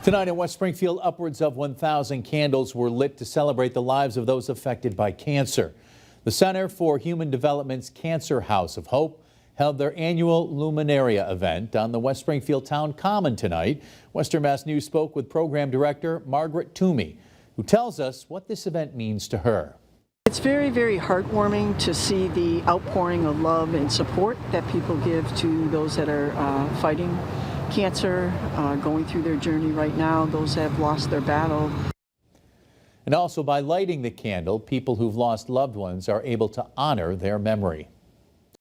Tonight in West Springfield, upwards of 1,000 candles were lit to celebrate the lives of those affected by cancer. The Center for Human Development's Cancer House of Hope held their annual Luminaria event on the West Springfield Town Common tonight. Western Mass News spoke with Program Director Margaret Toomey, who tells us what this event means to her. It's very, very heartwarming to see the outpouring of love and support that people give to those that are fighting cancer, going through their journey right now, those that have lost their battle. And also by lighting the candle, people who've lost loved ones are able to honor their memory.